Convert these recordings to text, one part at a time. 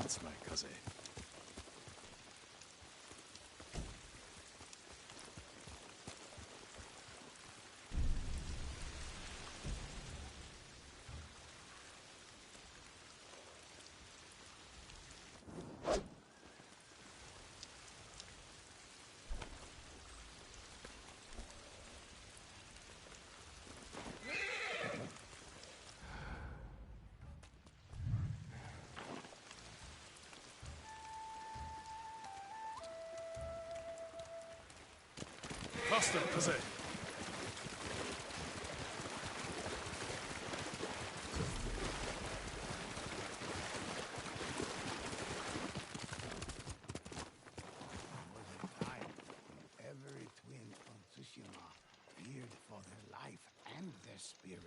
That's my cousin. Faster, cousin. Every twin on Tsushima feared for their life and their spirit.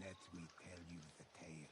Let me tell you the tale.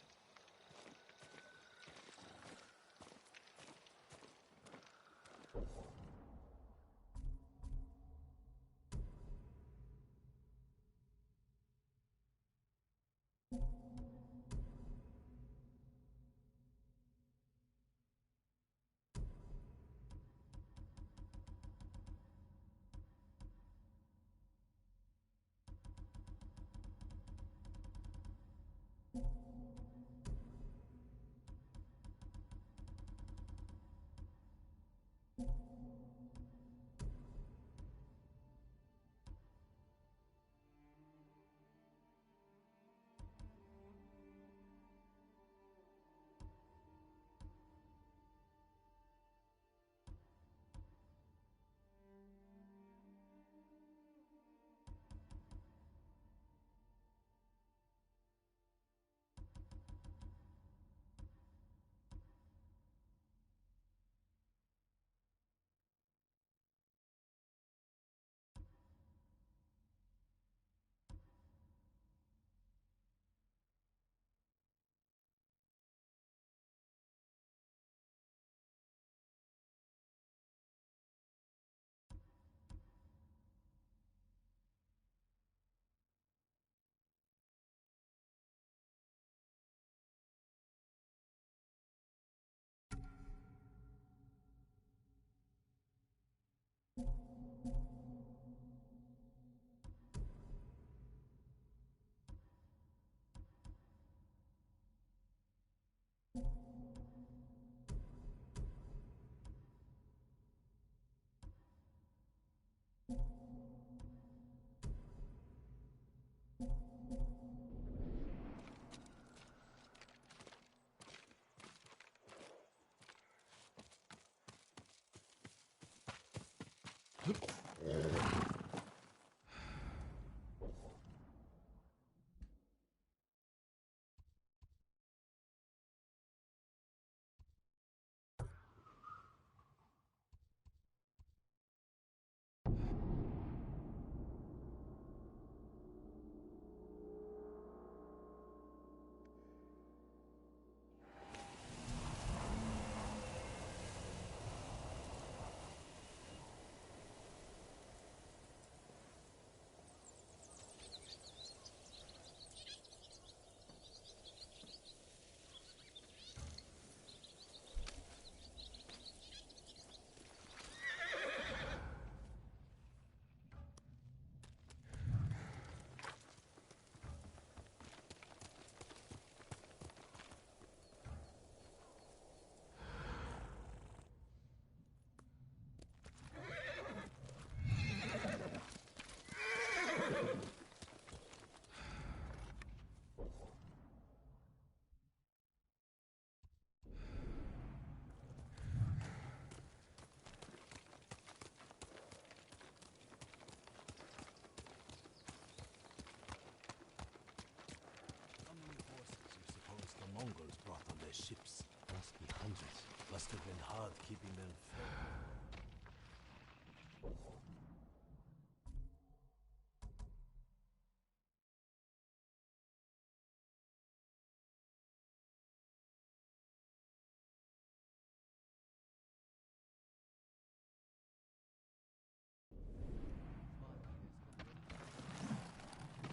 Mongols brought on their ships. Must be hundreds. Must have been hard keeping them fed.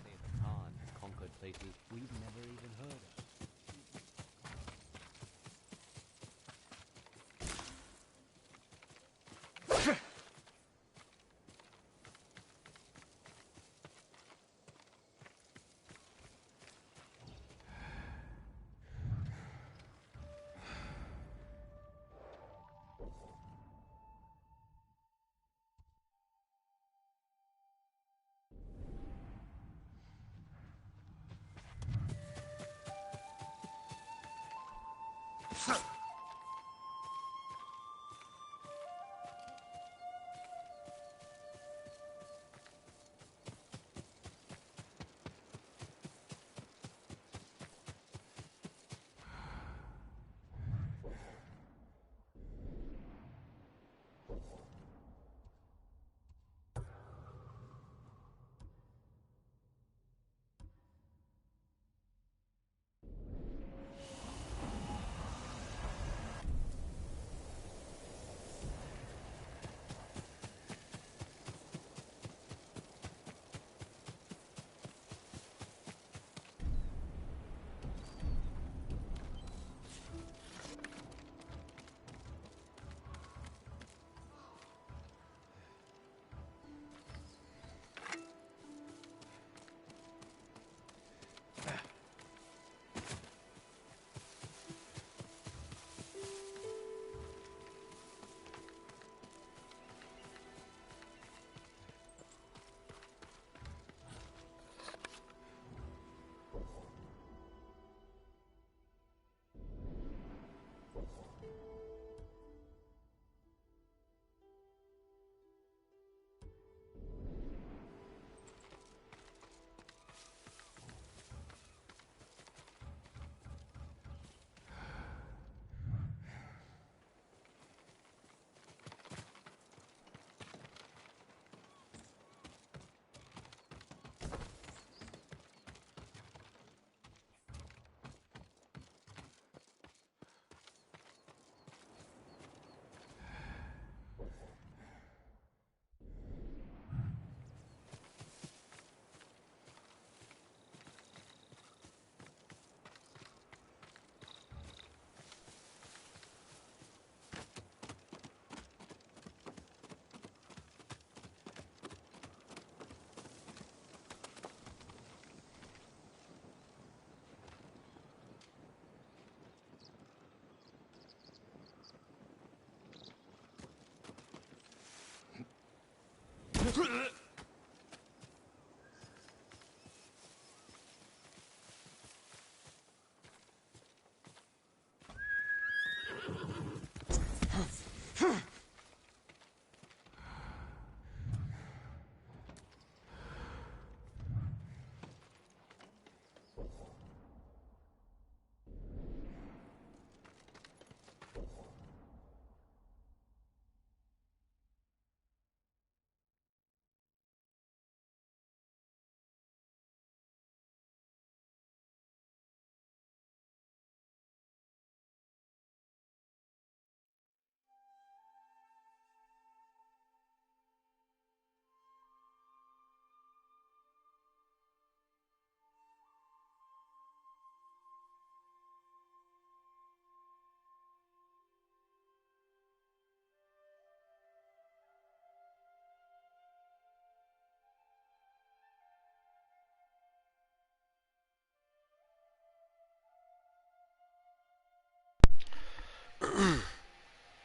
Say the Khan has conquered places we've never even heard of.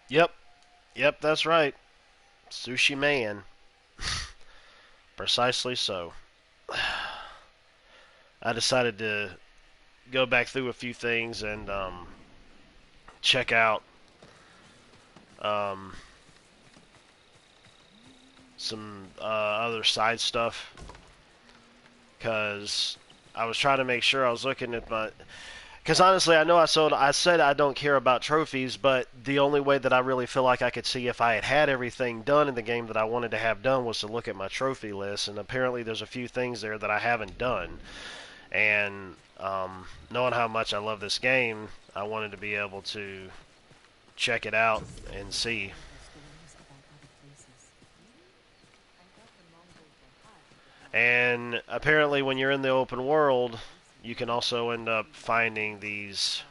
Yep, yep, that's right. Sushi Man. Precisely so. I decided to go back through a few things and check out um, some other side stuff because I was trying to make sure I was looking at my. Because honestly, I know I said I don't care about trophies, but the only way that I really feel like I could see if I had everything done in the game that I wanted to have done was to look at my trophy list, and apparently there's a few things there that I haven't done. And knowing how much I love this game, I wanted to be able to check it out and see. And apparently when you're in the open world, you can also end up finding these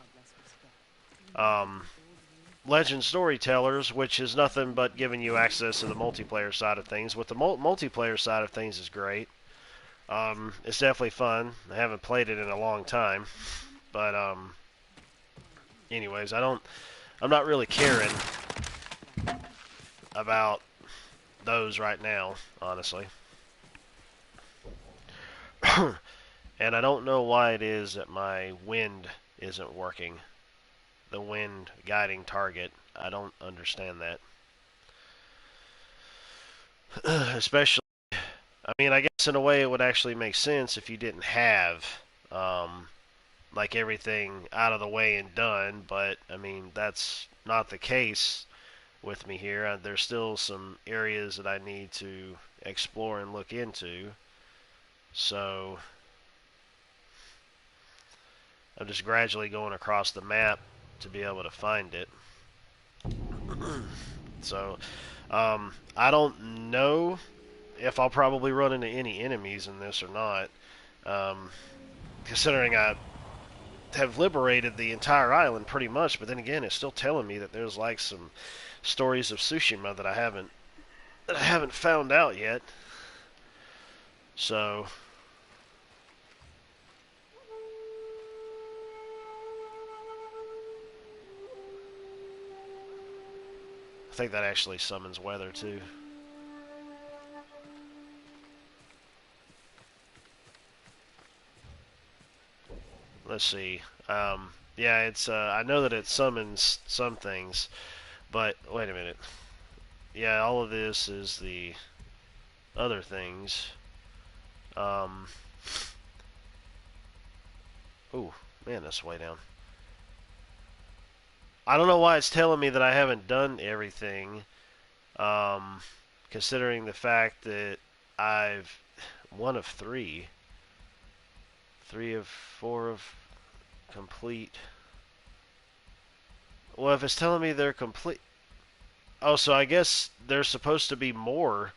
legend storytellers, which is nothing but giving you access to the multiplayer side of things. With the multiplayer side of things is great. It's definitely fun. I haven't played it in a long time, but anyways, I'm not really caring about those right now, honestly. And I don't know why it is that my wind isn't working the wind guiding target. I don't understand that. Especially, I mean, I guess in a way it would actually make sense if you didn't have like everything out of the way and done, but I mean, that's not the case with me here. There's still some areas that I need to explore and look into. So I'm just gradually going across the map to be able to find it. So I don't know if I'll probably run into any enemies in this or not, considering I have liberated the entire island pretty much, but then again, it's still telling me that there's like some stories of Tsushima that I haven't found out yet. So I think that actually summons weather too. Let's see. Yeah, it's. I know that it summons some things, but wait a minute. Yeah, all of this is the other things. Ooh, man, that's way down. I don't know why it's telling me that I haven't done everything, considering the fact that I've one of three of four of complete. Well, if it's telling me they're complete, oh, so I guess there's supposed to be more.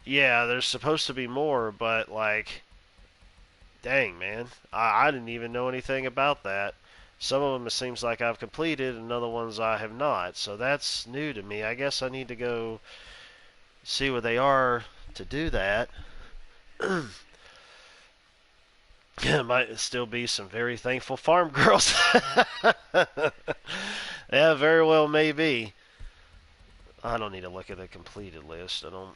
Yeah, there's supposed to be more, but like, dang, man, I didn't even know anything about that. Some of them it seems like I've completed, and other ones I have not. So that's new to me. I guess I need to go see what they are to do that. There might still be some very thankful farm girls. Yeah, very well may be. I don't need to look at the completed list. I don't.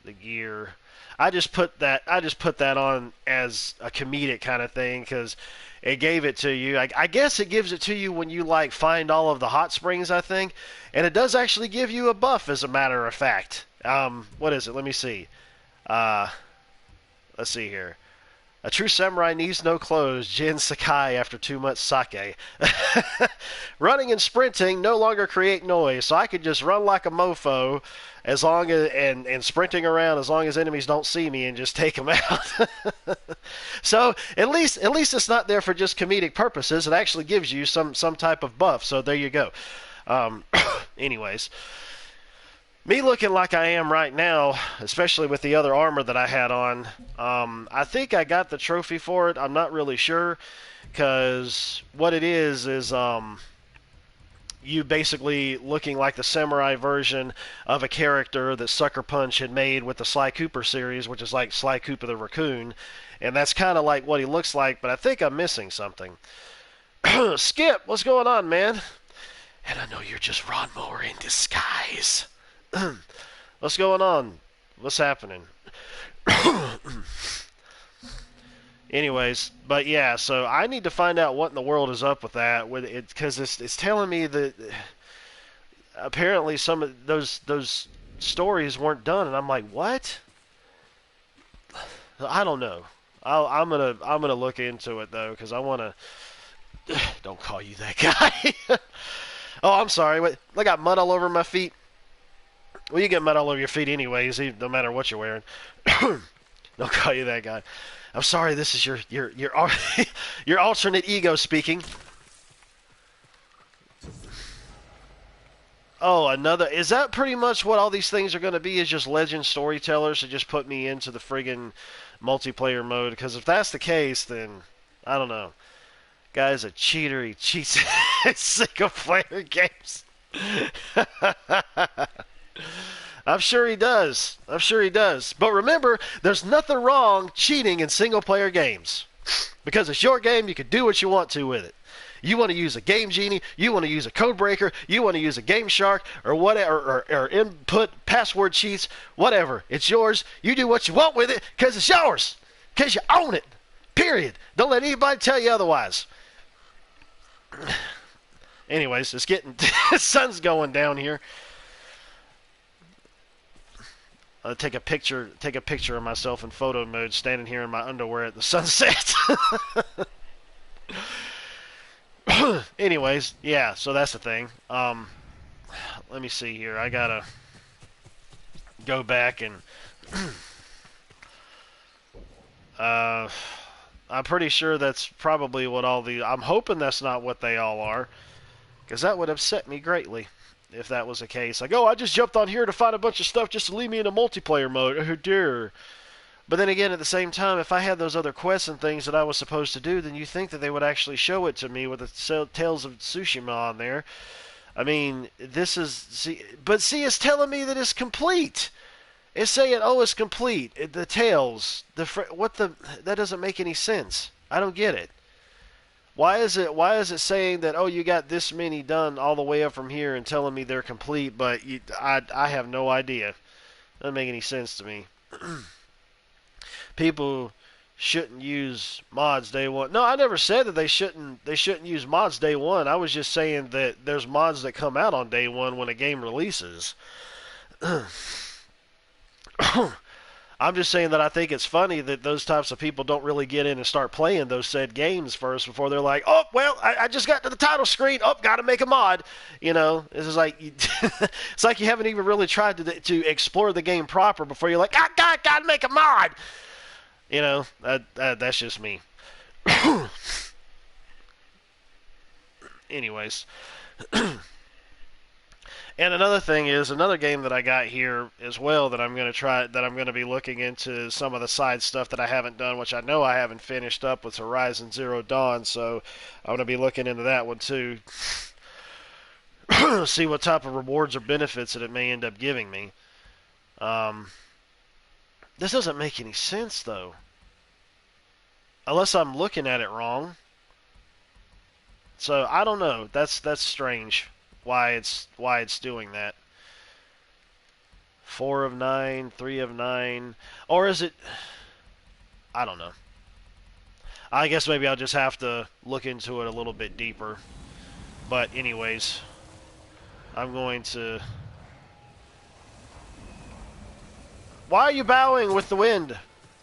The gear. I just put that on as a comedic kind of thing because it gave it to you. I guess it gives it to you when you like find all of the hot springs, I think, and it does actually give you a buff, as a matter of fact. What is it? Let me see. Let's see here. A true samurai needs no clothes. Jin Sakai after too much sake. Running and sprinting no longer create noise, so I could just run like a mofo as long as and sprinting around as long as enemies don't see me and just take them out. So at least it's not there for just comedic purposes. It actually gives you some type of buff. So there you go. Anyways. Me looking like I am right now, especially with the other armor that I had on, I think I got the trophy for it. I'm not really sure, because what it is you basically looking like the samurai version of a character that Sucker Punch had made with the Sly Cooper series, which is like Sly Cooper the Raccoon, and that's kind of like what he looks like, but I think I'm missing something. Skip, what's going on, man? And I know you're just Ron Moore in disguise. What's going on? What's happening? Anyways, but yeah, so I need to find out what in the world is up with that, with it, because it's telling me that apparently some of those stories weren't done, and I'm like, what? I don't know. I'm gonna look into it though, because I want to. Don't call you that guy. Oh, I'm sorry. Wait, I got mud all over my feet. Well, you get mud all over your feet anyways, no matter what you're wearing. Don't call you that guy. I'm sorry, this is your your alternate ego speaking. Oh, another. Is that pretty much what all these things are going to be, is just legend storytellers to just put me into the friggin' multiplayer mode? Because if that's the case, then I don't know. Guy's a cheater. He cheats in single-player games. I'm sure he does. I'm sure he does. But remember, there's nothing wrong cheating in single-player games. Because it's your game, you can do what you want to with it. You want to use a Game Genie, you want to use a Code Breaker, you want to use a Game Shark, or whatever, or input password cheats, whatever. It's yours. You do what you want with it because it's yours. Because you own it. Period. Don't let anybody tell you otherwise. Anyways, it's getting the sun's going down here. I'll take a picture of myself in photo mode, standing here in my underwear at the sunset. Anyways, yeah, so that's the thing. Let me see here. I gotta go back and I'm pretty sure that's probably what all the. I'm hoping that's not what they all are, because that would upset me greatly if that was the case. Like, oh, I just jumped on here to find a bunch of stuff just to leave me in a multiplayer mode. Oh dear. But then again, at the same time, if I had those other quests and things that I was supposed to do, then you think that they would actually show it to me with the Tales of Tsushima on there. I mean, this is... See, it's telling me that it's complete. It's saying, oh, it's complete. The Tales. That doesn't make any sense. I don't get it. Why is it saying that, oh, you got this many done all the way up from here and telling me they're complete, but I have no idea. Doesn't make any sense to me. People shouldn't use mods day one. No, I never said that they shouldn't use mods day one. I was just saying that there's mods that come out on day one when a game releases. I'm just saying that I think it's funny that those types of people don't really get in and start playing those said games first before they're like, oh, well, I just got to the title screen. Oh, got to make a mod. You know, this is like, it's like you haven't even really tried to explore the game proper before you're like, got to make a mod. You know, that's just me. Anyways. And another thing is, another game that I got here as well that I'm going to try, that I'm going to be looking into some of the side stuff that I haven't done, which I know I haven't finished up, with Horizon Zero Dawn, so I'm going to be looking into that one too. See what type of rewards or benefits that it may end up giving me. This doesn't make any sense, though. Unless I'm looking at it wrong. So, I don't know. That's strange. Why it's doing that. 4 of 9, 3 of 9. Or is it... I don't know. I guess maybe I'll just have to look into it a little bit deeper. But anyways, I'm going to... Why are you bowing with the wind?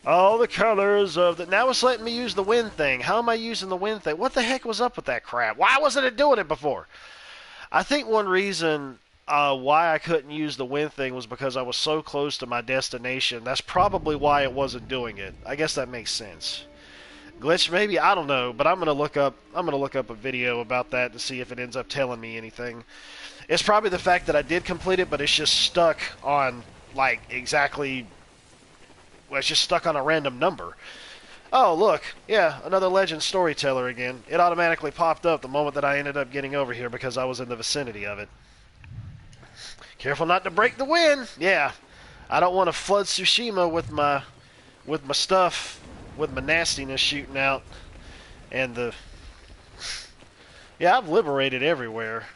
All the colors of the... Now it's letting me use the wind thing. How am I using the wind thing? What the heck was up with that crap? Why wasn't it doing it before? I think one reason why I couldn't use the wind thing was because I was so close to my destination. That's probably why it wasn't doing it. I guess that makes sense. Glitch maybe? I don't know, but I'm going to look up a video about that to see if it ends up telling me anything. It's probably the fact that I did complete it, but it's just stuck on like exactly... Well, it's just stuck on a random number. Oh, look. Yeah, another legend storyteller again. It automatically popped up the moment that I ended up getting over here because I was in the vicinity of it. Careful not to break the wind. Yeah. I don't want to flood Tsushima with my stuff, with my nastiness shooting out. And the... Yeah, I've liberated everywhere.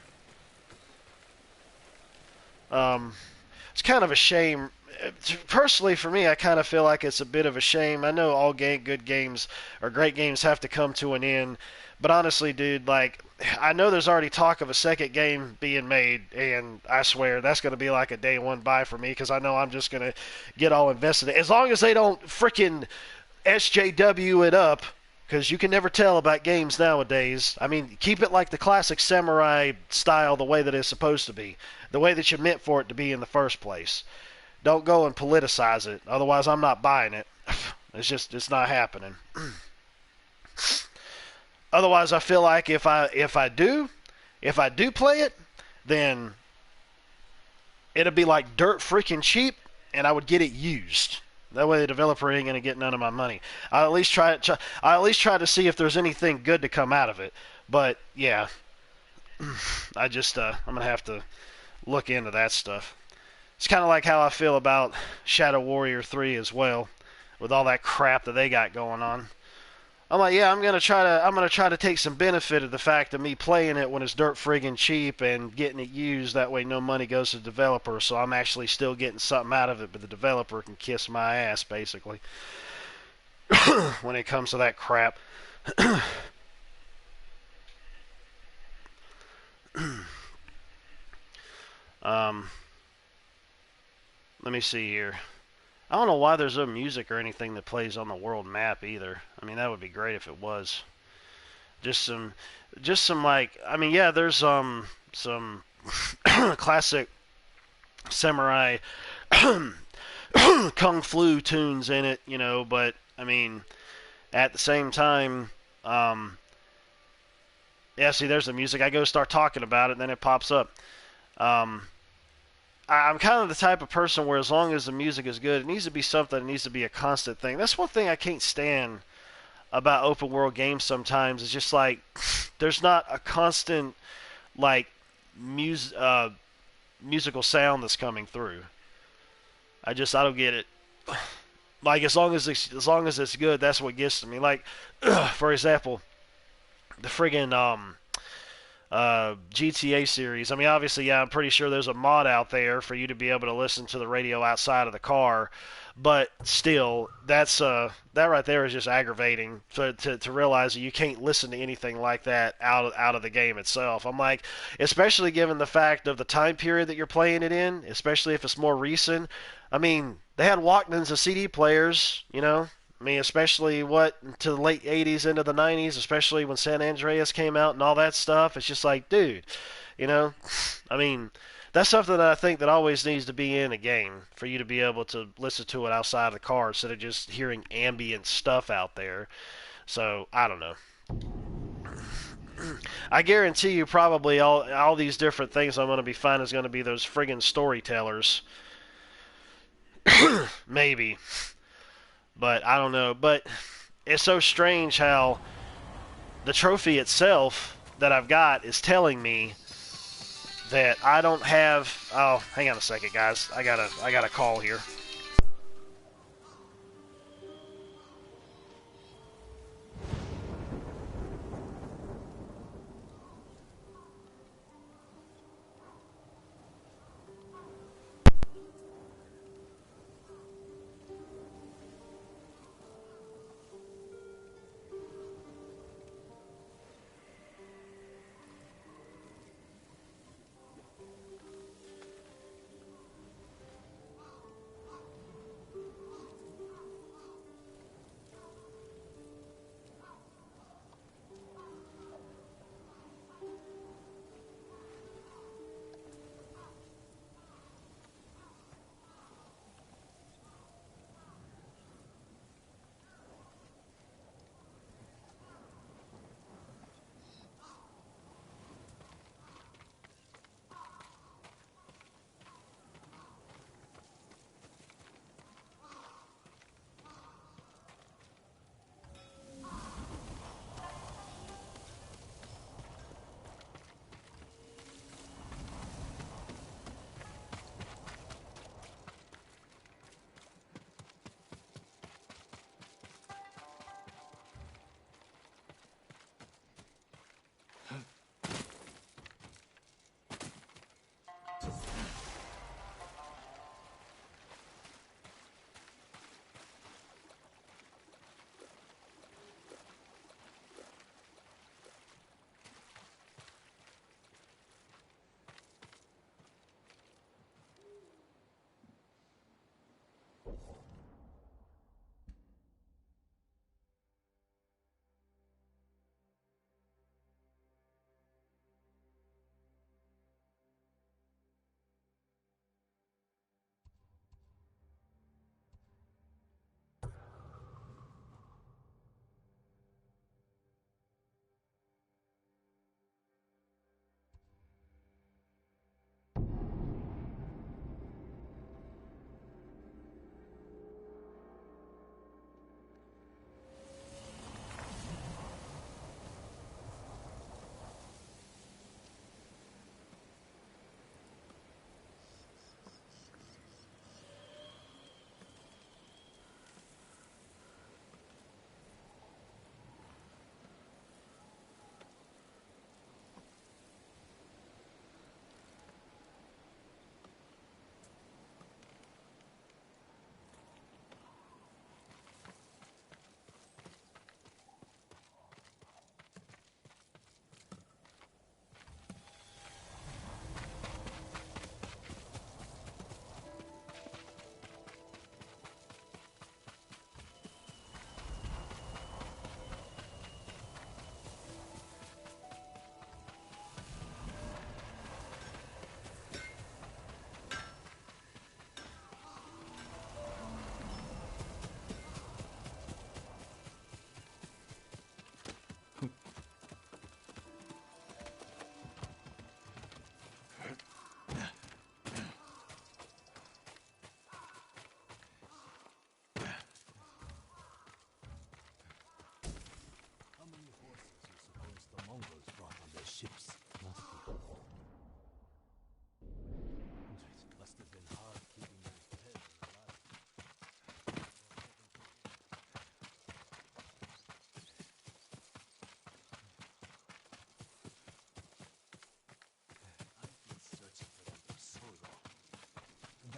It's kind of a shame... Personally, for me, I kind of feel like it's a bit of a shame. I know all good games or great games have to come to an end, but honestly, dude, like, I know there's already talk of a second game being made, and I swear that's going to be like a day one buy for me because I know I'm just going to get all invested. As long as they don't freaking SJW it up, because you can never tell about games nowadays. I mean, keep it like the classic samurai style, the way that it's supposed to be, the way that you meant for it to be in the first place. Don't go and politicize it. Otherwise, I'm not buying it. It's not happening. Otherwise, I feel like if I do play it, then it'll be like dirt freaking cheap, and I would get it used. That way, the developer ain't gonna get none of my money. I'll at least try to see if there's anything good to come out of it. But yeah, I'm gonna have to look into that stuff. It's kind of like how I feel about Shadow Warrior 3 as well, with all that crap that they got going on. I'm like, yeah, I'm gonna try to take some benefit of the fact of me playing it when it's dirt friggin' cheap and getting it used. That way, no money goes to the developer, so I'm actually still getting something out of it, but the developer can kiss my ass, basically. When it comes to that crap. Let me see here. I don't know why there's no music or anything that plays on the world map either. I mean, that would be great if it was. Just some, just some like. I mean, yeah, there's some classic samurai kung flu tunes in it, you know. But I mean, at the same time, yeah. See, there's the music. I go start talking about it, and then it pops up. Um, I'm kind of the type of person where as long as the music is good, it needs to be something. It needs to be a constant thing. That's one thing I can't stand about open world games. Sometimes it's just like there's not a constant like musical sound that's coming through. I don't get it. Like as long as it's good, that's what gets to me. Like for example, the friggin' GTA series. I mean, obviously, yeah, I'm pretty sure there's a mod out there for you to be able to listen to the radio outside of the car. But still, that right there is just aggravating to realize that you can't listen to anything like that out of the game itself. I'm like, especially given the fact of the time period that you're playing it in, especially if it's more recent. I mean, they had Walkmans and CD players, you know. I mean, especially what to the late '80s into the '90s, especially when San Andreas came out and all that stuff. It's just like, dude, you know. I mean, that's something that I think that always needs to be in a game for you to be able to listen to it outside of the car instead of just hearing ambient stuff out there. So I don't know. I guarantee you, probably all these different things I'm going to be finding is going to be those friggin' storytellers. Maybe. But I don't know. But it's so strange how the trophy itself that I've got is telling me that I don't have. Oh, hang on a second, guys. I got a call here.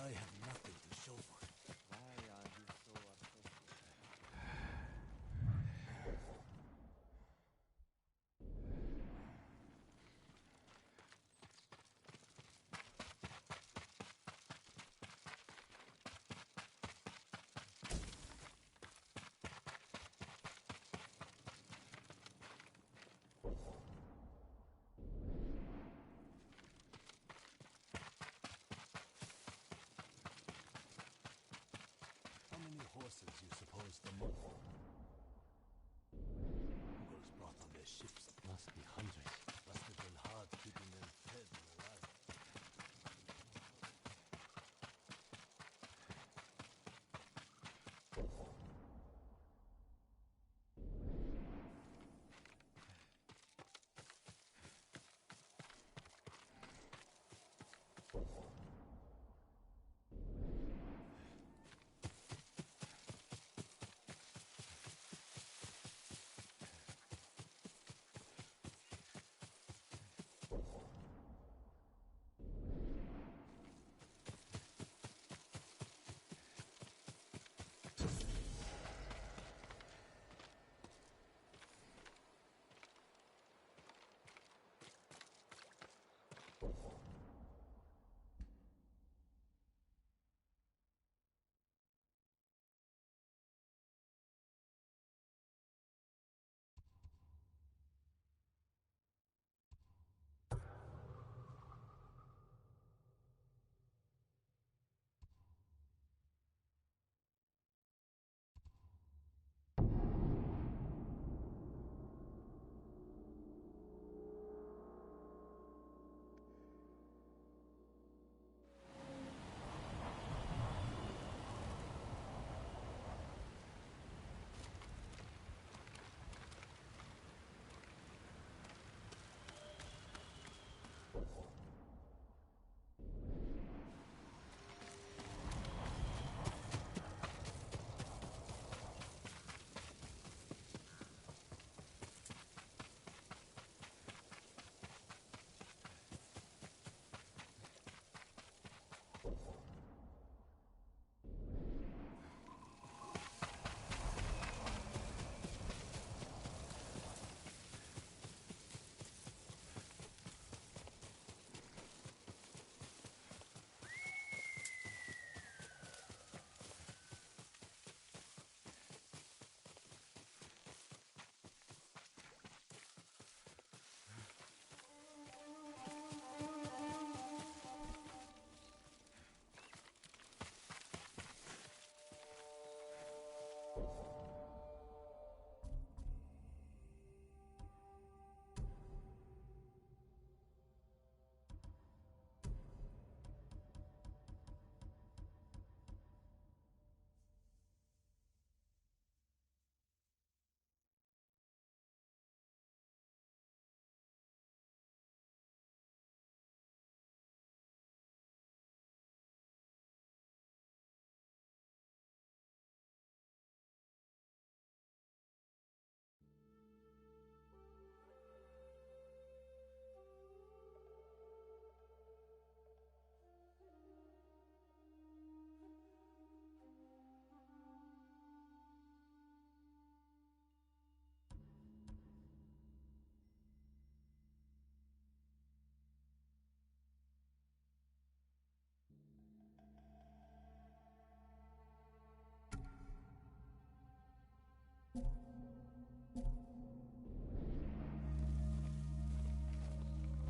I have nothing to show for it. Why are you so obsessed with that? How many horses you suppose the Mongols brought on their ships? Must be hundreds. Must have been hard keeping them fed and alive.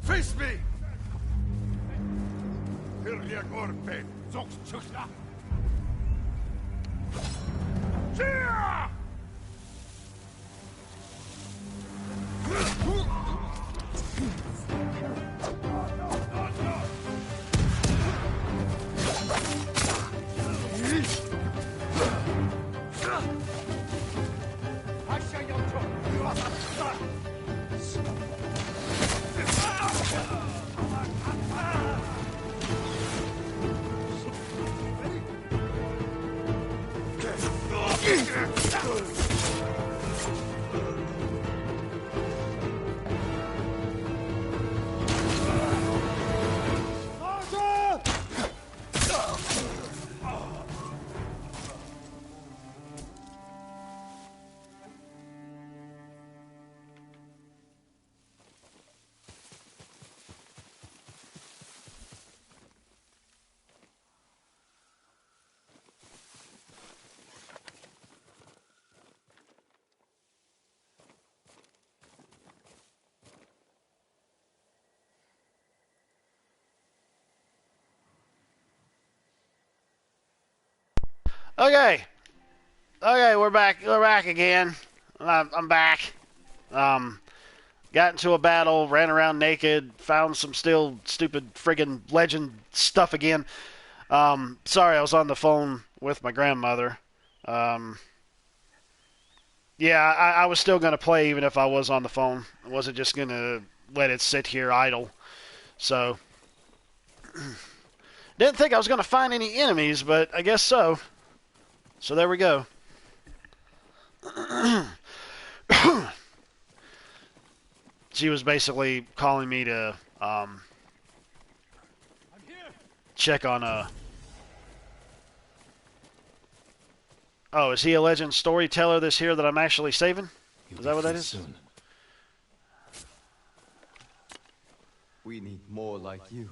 Face me! Hirlia Gorpe, Zoxchuchla! Cheer! Ugh! Okay. Okay, we're back. We're back again. I'm back. Got into a battle, ran around naked, found some still stupid friggin' legend stuff again. Sorry, I was on the phone with my grandmother. Yeah, I was still gonna play even if I was on the phone. I wasn't just gonna let it sit here idle. So, didn't think I was gonna find any enemies, but I guess so. So there we go. She was basically calling me to check on Oh, is he a legend storyteller this here that I'm actually saving? You'll Is that be what that free is? Soon. We need more like you,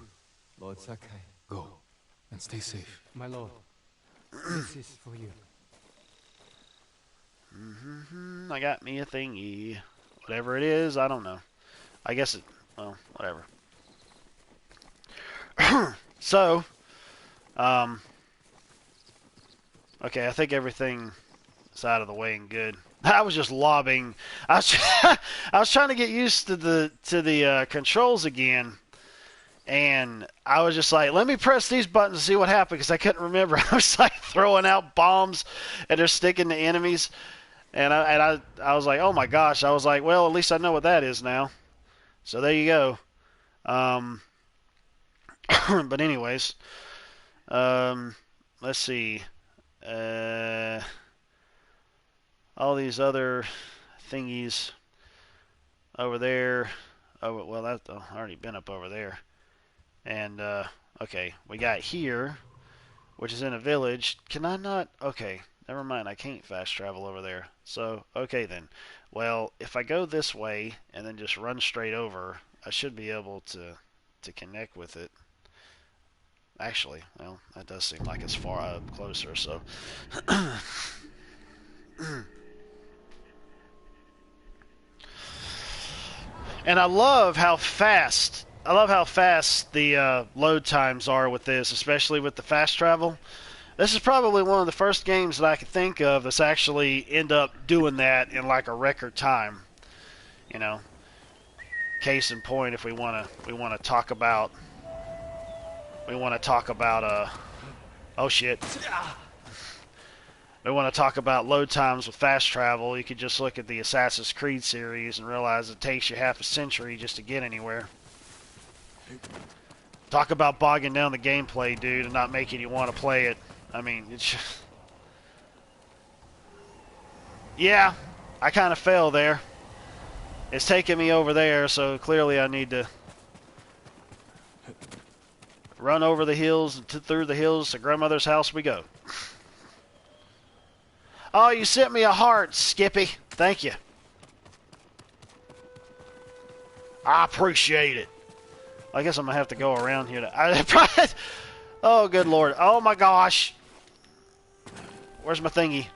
Lord Sakai. Go and stay safe. My lord, this is for you. I got me a thingy. Whatever it is, I don't know. I guess it, well, whatever. So, okay, I think everything is out of the way and good. I was just lobbing. I was, I was trying to get used to the controls again, and I was just like, let me press these buttons and see what happened because I couldn't remember. I was like throwing out bombs, and they're sticking to enemies, and I was like, oh my gosh. I was like, well, at least I know what that is now. So there you go. But anyways, let's see. All these other thingies over there. Oh, well, that's already been up over there. And, okay, we got here, which is in a village. Can I not? Okay, never mind. I can't fast travel over there. So, okay then. Well, if I go this way and then just run straight over, I should be able to connect with it. Actually, well, that does seem like it's far up closer, so. And I love how fast the load times are with this, especially with the fast travel. This is probably one of the first games that I could think of that's actually end up doing that in like a record time. You know, case in point, if we wanna talk about oh shit. We want to talk about load times with fast travel. You could just look at the Assassin's Creed series and realize it takes you half a century just to get anywhere. Talk about bogging down the gameplay, dude, and not making you want to play it. I mean, it's just... Yeah, I kind of fell there. It's taking me over there, so clearly I need to run over the hills and through the hills to grandmother's house we go. Oh, you sent me a heart, Skippy. Thank you. I appreciate it. I guess I'm going to have to go around here. Oh, good Lord. Oh, my gosh. Where's my thingy?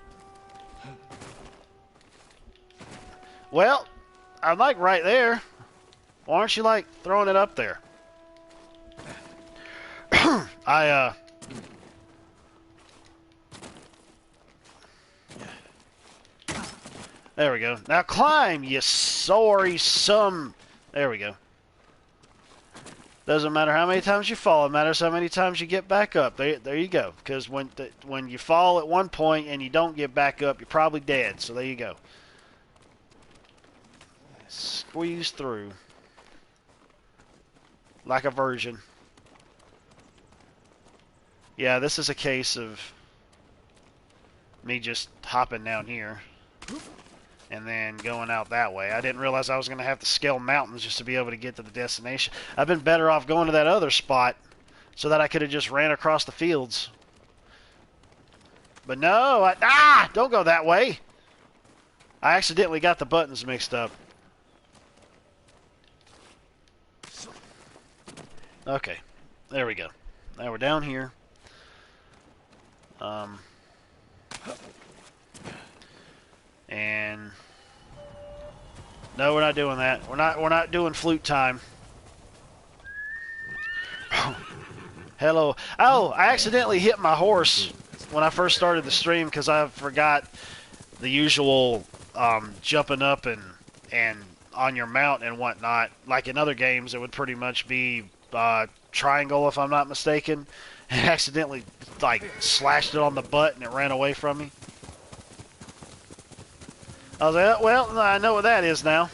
Well, I'm like right there. Why aren't you like throwing it up there? There we go. Now climb, you sorry some... There we go. Doesn't matter how many times you fall. It matters how many times you get back up. There you go. Because when you fall at one point and you don't get back up, you're probably dead. So there you go. Squeeze through. Like a virgin. Yeah, this is a case of me just hopping down here and then going out that way. I didn't realize I was going to have to scale mountains just to be able to get to the destination. I've been better off going to that other spot so that I could have just ran across the fields. But no, don't go that way. I accidentally got the buttons mixed up. Okay, there we go. Now we're down here. And no, we're not doing that. We're not doing flute time. Hello. Oh, I accidentally hit my horse. when I first started the stream because I forgot the usual jumping up and on your mount and whatnot. Like in other games, it would pretty much be triangle if I'm not mistaken. And accidentally like slashed it on the butt and it ran away from me. I was like, well, I know what that is now.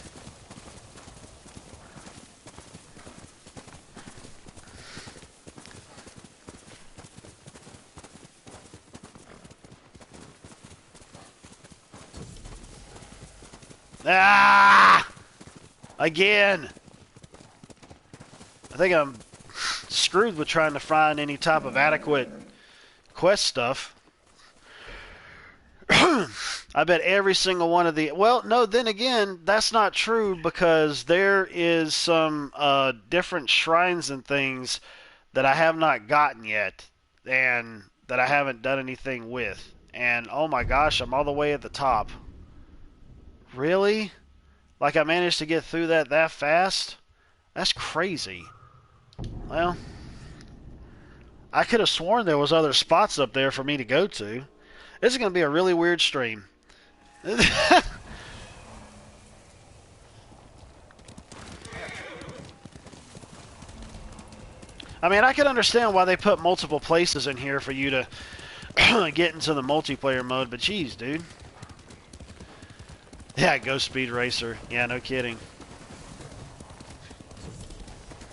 Ah! Again! I think I'm screwed with trying to find any type of adequate quest stuff. I bet every single one of the... Well, no, then again, that's not true because there is some different shrines and things that I have not gotten yet and that I haven't done anything with. And, oh my gosh, I'm all the way at the top. Really? Like I managed to get through that fast? That's crazy. Well, I could have sworn there was other spots up there for me to go to. This is going to be a really weird stream. I mean, I could understand why they put multiple places in here for you to get into the multiplayer mode, but geez, dude. Yeah, go Speed Racer. Yeah, no kidding.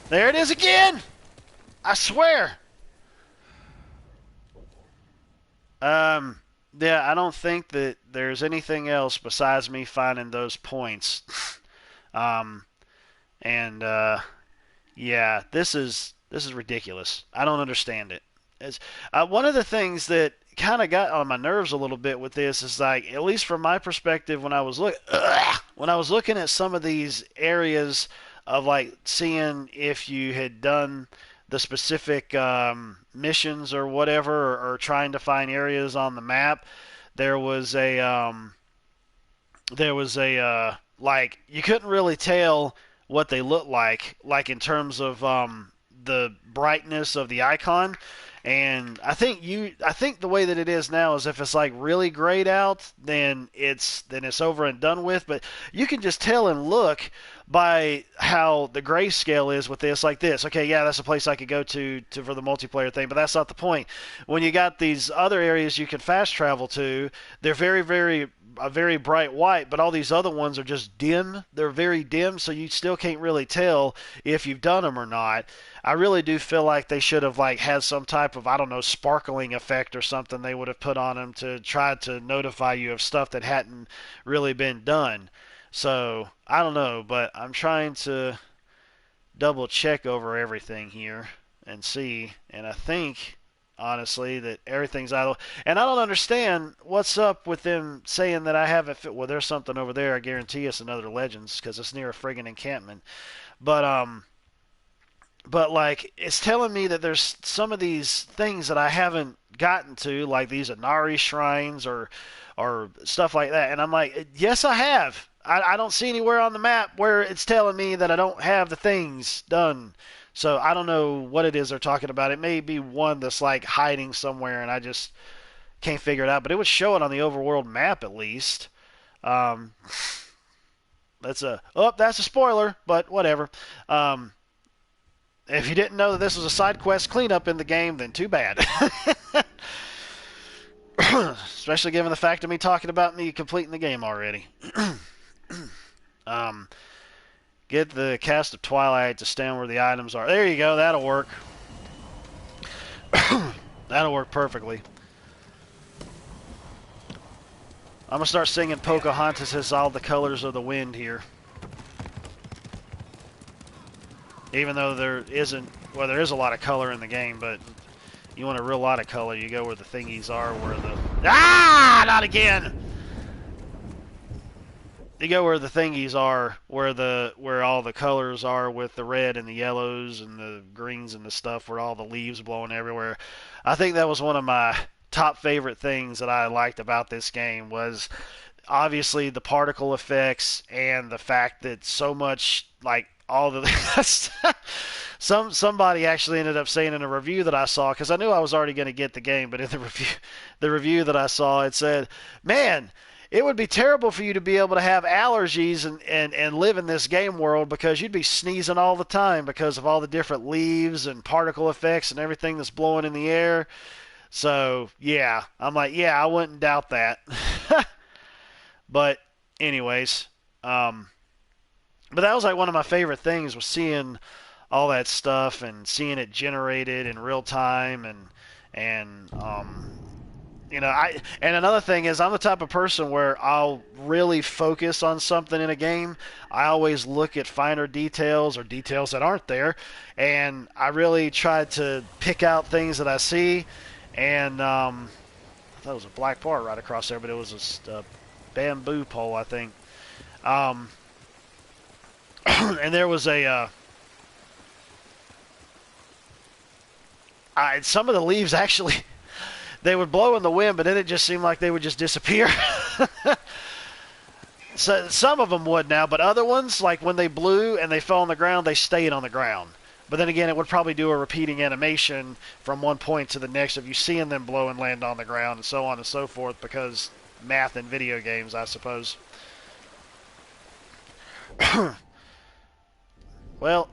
There it is again! I swear! Yeah, I don't think that there's anything else besides me finding those points. Yeah, this is ridiculous. I don't understand it. It's, one of the things that kind of got on my nerves a little bit with this is like, at least from my perspective, when I was looking at some of these areas of like seeing if you had done the specific missions or whatever, or trying to find areas on the map, there was a like you couldn't really tell what they looked like in terms of the brightness of the icon. And I think the way that it is now is if it's like really grayed out, then it's over and done with. But you can just tell and look by how the grayscale is with this, like this. Okay, yeah, that's a place I could go to for the multiplayer thing, but that's not the point. When you got these other areas you can fast travel to, they're very, very a very bright white, but all these other ones are just dim. They're very dim, so you still can't really tell if you've done them or not. I really do feel like they should have like had some type of, I don't know, sparkling effect or something they would have put on them to try to notify you of stuff that hadn't really been done. So, I don't know, but I'm trying to double check over everything here and see, and I think honestly that everything's idle. And I don't understand what's up with them saying that I haven't fit. Well, there's something over there. I guarantee it's another Legends because it's near a friggin' encampment. But like it's telling me that there's some of these things that I haven't gotten to, like these Inari shrines or stuff like that. And I'm like, yes, I have. I don't see anywhere on the map where it's telling me that I don't have the things done. So I don't know what it is they're talking about. It may be one that's like hiding somewhere and I just can't figure it out. But it would show it on the overworld map at least. That's a spoiler, but whatever. If you didn't know that this was a side quest cleanup in the game, then too bad. Especially given the fact of me talking about me completing the game already. Get the cast of Twilight to stand where the items are. There you go. That'll work. That'll work perfectly. I'm going to start singing Pocahontas as all the colors of the wind here. Even though there isn't, well, there is a lot of color in the game, but you want a real lot of color, you go where the thingies are, where the... Ah! Not again! You go where the thingies are, where all the colors are with the red and the yellows and the greens and the stuff, where all the leaves blowing everywhere. I think that was one of my top favorite things that I liked about this game was obviously the particle effects and the fact that so much, like, all the somebody actually ended up saying in a review that I saw, because I knew I was already going to get the game, but in the review that I saw, it said, "Man, it would be terrible for you to be able to have allergies and live in this game world, because you'd be sneezing all the time because of all the different leaves and particle effects and everything that's blowing in the air." So, yeah, I'm like, yeah, I wouldn't doubt that. But anyways, but that was like one of my favorite things, was seeing all that stuff and seeing it generated in real time, and you know, and another thing is, I'm the type of person where I'll really focus on something in a game. I always look at finer details or details that aren't there, and I really try to pick out things that I see. And I thought it was a black bar right across there, but it was a bamboo pole, I think. And there was some of the leaves actually, they would blow in the wind, but then it just seemed like they would just disappear. So some of them would now, but other ones, like when they blew and they fell on the ground, they stayed on the ground. But then again, it would probably do a repeating animation from one point to the next of you seeing them blow and land on the ground, and so on and so forth, because math in video games, I suppose. Well,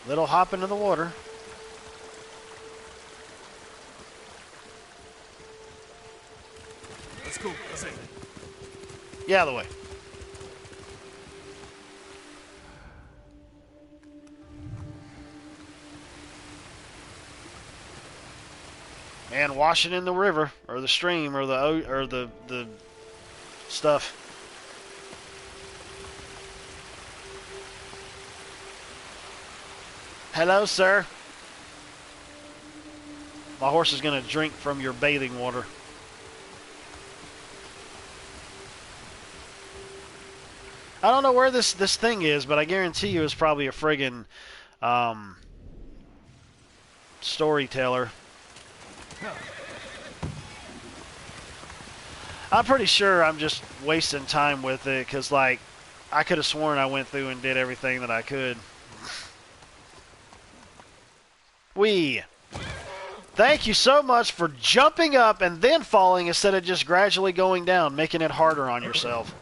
little hop into the water. Let's go. Let's end. Get out of the way. And washing in the river or the stream or the stuff. Hello, sir. My horse is going to drink from your bathing water. I don't know where this thing is, but I guarantee you it's probably a friggin' storyteller. I'm pretty sure I'm just wasting time with it, because, like, I could have sworn I went through and did everything that I could. Thank you so much for jumping up and then falling instead of just gradually going down, making it harder on yourself.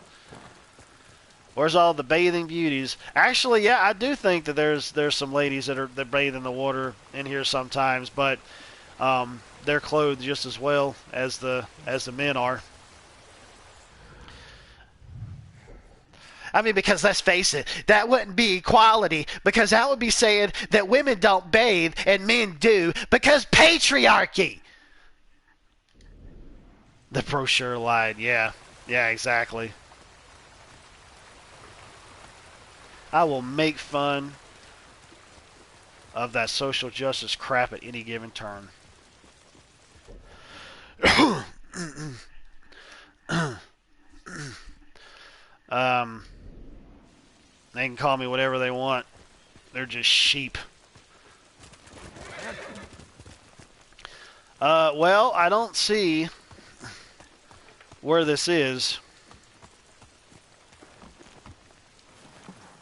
Where's all the bathing beauties? Actually, yeah, I do think that there's some ladies that bathe in the water in here sometimes, but they're clothed just as well as the men are. I mean, because let's face it, that wouldn't be equality, because that would be saying that women don't bathe and men do, because patriarchy. The brochure lied. Yeah, exactly. I will make fun of that social justice crap at any given turn. They can call me whatever they want. They're just sheep. Well, I don't see where this is.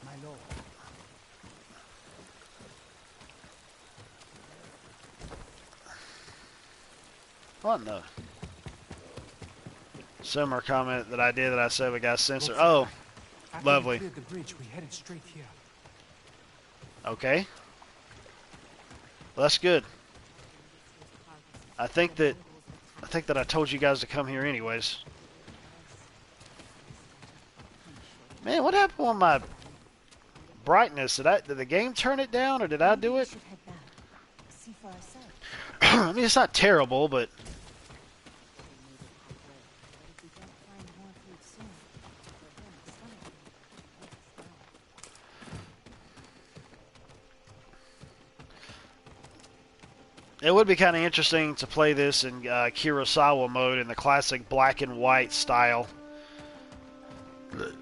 My lord. What in the? Similar comment that I did that I said we got censored. Oh, lovely. After we cleared the bridge, we headed straight here. Okay. Well, that's good. I think that I told you guys to come here anyways. Man, what happened with my brightness? Did the game turn it down, or did I do it? I mean, it's not terrible, but it would be kind of interesting to play this in Kurosawa mode in the classic black and white style,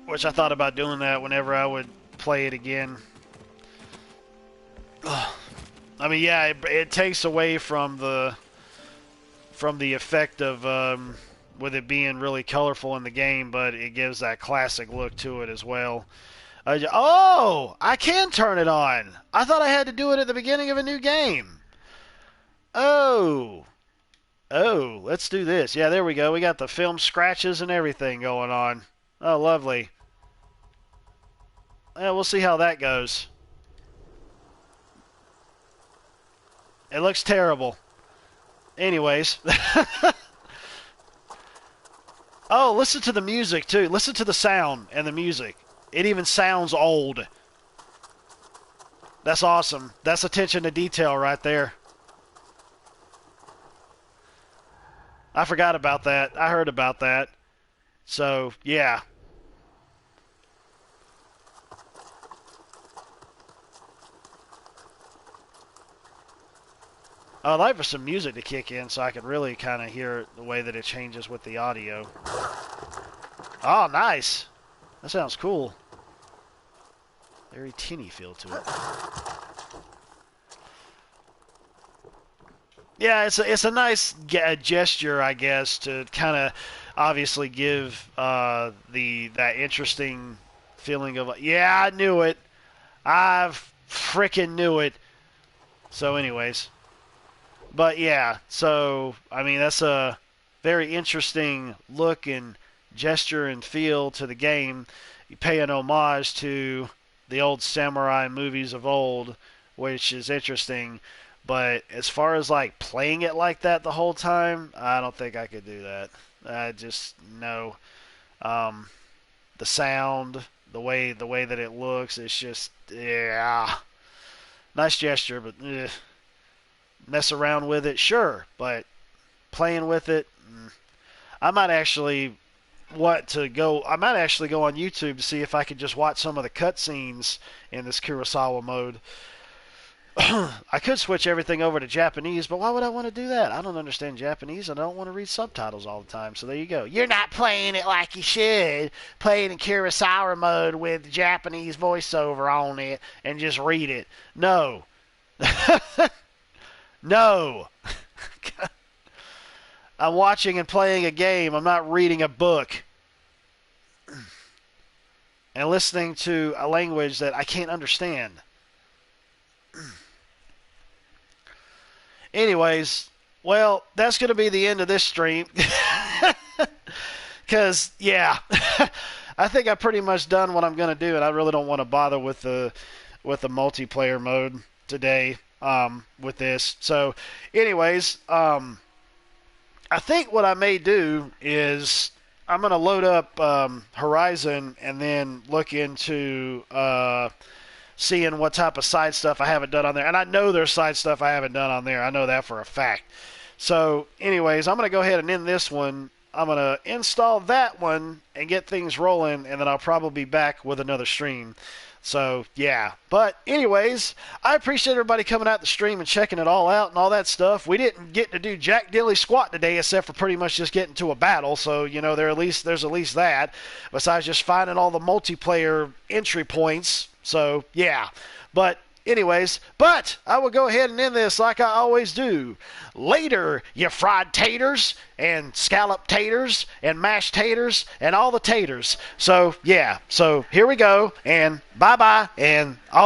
which I thought about doing that whenever I would play it again. I mean, yeah, it takes away from the effect of with it being really colorful in the game, but it gives that classic look to it as well. Oh, I can turn it on. I thought I had to do it at the beginning of a new game. Oh, let's do this. Yeah, there we go. We got the film scratches and everything going on. Oh, lovely. Yeah, we'll see how that goes. It looks terrible. Anyways. Oh, listen to the music, too. Listen to the sound and the music. It even sounds old. That's awesome. That's attention to detail right there. I forgot about that. I heard about that. So, yeah. I'd like for some music to kick in so I can really kind of hear the way that it changes with the audio. Oh, nice. That sounds cool. Very tinny feel to it. Yeah, it's a nice gesture, I guess, to kind of obviously give that interesting feeling of, yeah, I knew it. I frickin' knew it. So anyways. But yeah, so, I mean, that's a very interesting look and gesture and feel to the game. You pay an homage to the old samurai movies of old, which is interesting. But as far as, like, playing it like that the whole time, I don't think I could do that. I just, no. The sound, the way that it looks, it's just, yeah. Nice gesture, but, mess around with it, sure, but playing with it, I might actually go on YouTube to see if I could just watch some of the cutscenes in this Kurosawa mode. I could switch everything over to Japanese, but why would I want to do that? I don't understand Japanese, and I don't want to read subtitles all the time, so there you go. You're not playing it like you should. Play it in Kurosawa mode with Japanese voiceover on it and just read it. No. No. I'm watching and playing a game. I'm not reading a book. And listening to a language that I can't understand. Anyways, well, that's going to be the end of this stream. Because, yeah, I think I've pretty much done what I'm going to do, and I really don't want to bother with the multiplayer mode today. With this. So, anyways, I think what I may do is I'm going to load up Horizon and then look into seeing what type of side stuff I haven't done on there. And I know there's side stuff I haven't done on there. I know that for a fact. So, anyways, I'm going to go ahead and end this one. I'm going to install that one and get things rolling, and then I'll probably be back with another stream. So, yeah. But, anyways, I appreciate everybody coming out the stream and checking it all out and all that stuff. We didn't get to do jack dilly squat today except for pretty much just getting to a battle. So, you know, there's at least that. Besides just finding all the multiplayer entry points. So, yeah. But, anyways, I will go ahead and end this like I always do. Later, you fried taters and scallop taters and mashed taters and all the taters. So, yeah. So, here we go. And bye-bye and all that.